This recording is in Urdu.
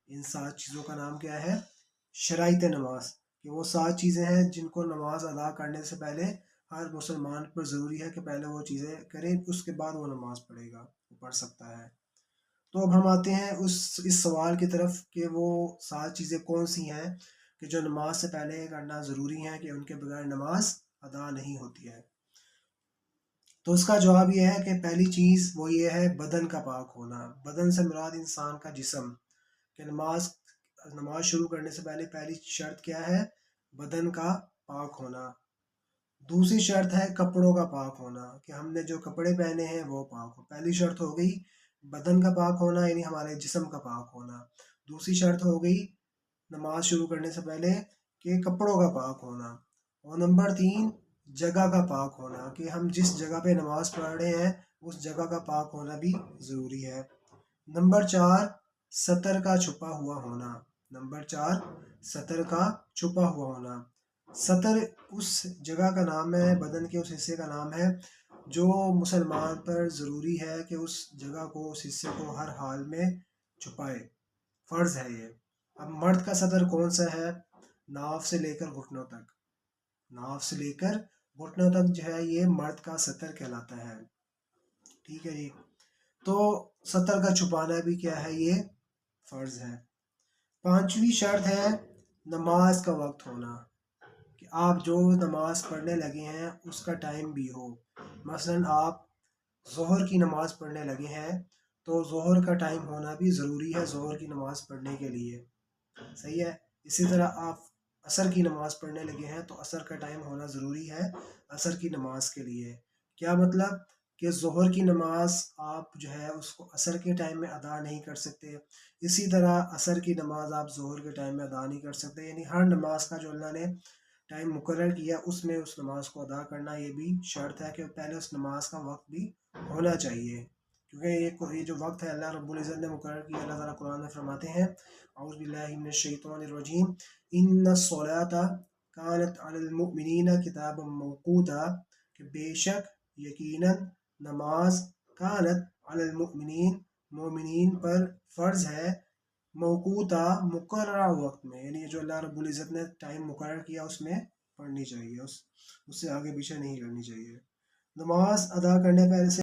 ان 7 چیزوں کا نام کیا ہے؟ شرائط نماز، کہ وہ 7 چیزیں ہیں جن کو نماز ادا کرنے سے پہلے ہر مسلمان پر ضروری ہے کہ پہلے وہ چیزیں کرے، اس کے بعد وہ نماز پڑھے گا، وہ پڑھ سکتا ہے۔ تو اب ہم آتے ہیں اس سوال کی طرف کہ وہ 7 چیزیں کون سی ہیں کہ جو نماز سے پہلے کرنا ضروری ہیں، کہ ان کے بغیر نماز ادا نہیں ہوتی ہے۔ تو اس کا جواب یہ ہے کہ پہلی چیز وہ یہ ہے بدن کا پاک ہونا۔ بدن سے مراد انسان کا جسم، کہ نماز شروع کرنے سے پہلی شرط کیا ہے؟ بدن کا پاک ہونا۔ دوسری شرط ہے کپڑوں کا پاک ہونا، کہ ہم نے جو کپڑے پہنے ہیں وہ پاک ہو۔ پہلی شرط ہو گئی بدن کا پاک ہونا، یعنی ہمارے جسم کا پاک ہونا۔ دوسری شرط ہو گئی نماز شروع کرنے سے پہلے کہ کپڑوں کا پاک ہونا۔ اور نمبر 3 جگہ کا پاک ہونا، کہ ہم جس جگہ پہ نماز پڑھ رہے ہیں اس جگہ کا پاک ہونا بھی ضروری ہے۔ نمبر 4 سطر کا چھپا ہوا ہونا۔ نمبر 4 سطر کا چھپا ہوا ہونا۔ سطر اس جگہ کا نام ہے، بدن کے اس حصے کا نام ہے جو مسلمان پر ضروری ہے کہ اس جگہ کو، اس حصے کو ہر حال میں چھپائے، فرض ہے یہ۔ اب مرد کا سطر کون سا ہے؟ ناف سے لے کر گھٹنوں تک، ناف سے لے کر گھٹنوں تک جو ہے یہ مرد کا سطر کہلاتا ہے، ٹھیک ہے جی۔ تو سطر کا چھپانا بھی کیا ہے؟ یہ فرض ہے۔ 5ویں شرط ہے نماز کا وقت ہونا، کہ آپ جو نماز پڑھنے لگے ہیں اس کا ٹائم بھی ہو۔ مثلا آپ ظہر کی نماز پڑھنے لگے ہیں تو ظہر کا ٹائم ہونا بھی ضروری ہے ظہر کی نماز پڑھنے کے لیے، صحیح ہے۔ اسی طرح آپ عصر کی نماز پڑھنے لگے ہیں تو عصر کا ٹائم ہونا ضروری ہے عصر کی نماز کے لیے۔ کیا مطلب؟ کہ ظہر کی نماز آپ جو ہے اس کو عصر کے ٹائم میں ادا نہیں کر سکتے، اسی طرح عصر کی نماز آپ ظہر کے ٹائم میں ادا نہیں کر سکتے، یعنی ہر نماز کا جو اللہ نے ٹائم مقرر کیا اس میں اس نماز کو ادا کرنا یہ بھی شرط ہے کہ پہلے اس نماز کا وقت بھی ہونا چاہیے، کیونکہ یہ جو وقت ہے اللہ رب العزت نے مقرر کیا۔ اللہ تعالیٰ قرآن میں فرماتے ہیں اعوذ باللہ من الشیطان الرجیم ان الصلاۃ کانت علی المؤمنین کتابا موقوتا، کہ بے شک یقیناً نماز کانت علی المؤمنین مومنین پر فرض ہے، موقوتا مقررہ وقت میں، یعنی جو اللہ رب العزت نے ٹائم مقرر کیا اس میں پڑھنی چاہیے، اس سے آگے پیچھے نہیں کرنی چاہیے۔ نماز ادا کرنے پہلے سے